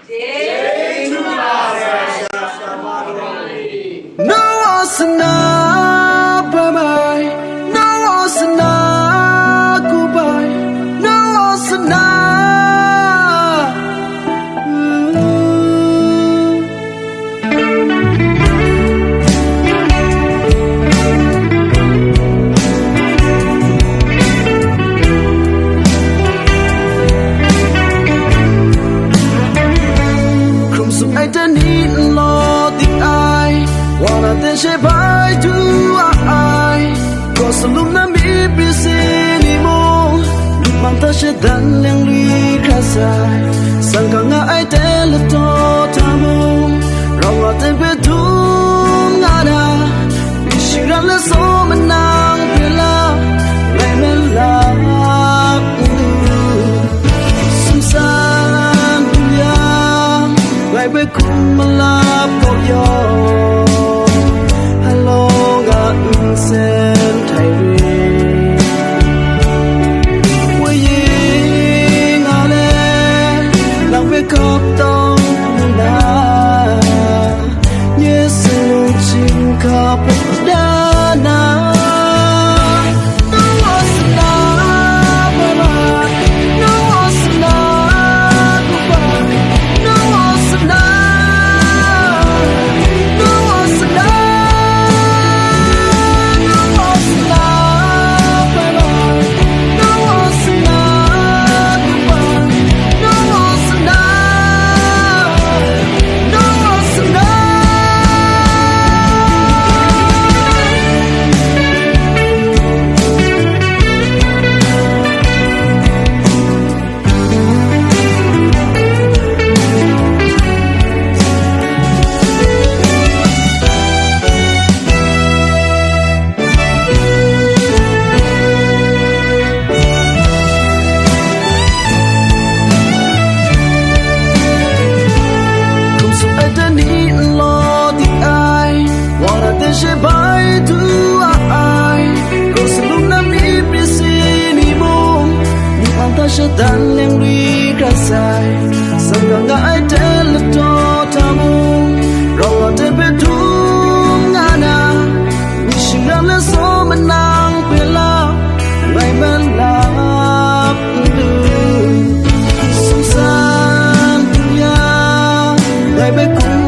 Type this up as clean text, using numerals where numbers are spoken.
No asana bye bye, no asana goodbye, no asana. I don't need a lot the eye. Wanna then say bye to I. Cause alumna me busy anymore. Lumang ta siya dan lang likasay. Sangka nga ay teleto tamo. Rawa tempe tung nga na. Ishiran la so manang pila. Lay melak. Sumsan duya. Lại với cùng mà là bao yo hello ga sen thai ri quay ngà lê lòng với khóc tông na nhớ sự chim khóc đa na. Say bye to I. Cause alumna me busy anymore. Nhưng anh ta sẽ dan yang đi cả sai. Sangka nga ay teleto tamo. Rawa tempe tung nga na. Wishing ram na so manang pila. Ngay malap ndu. Sumsan duya. Ngay bay kung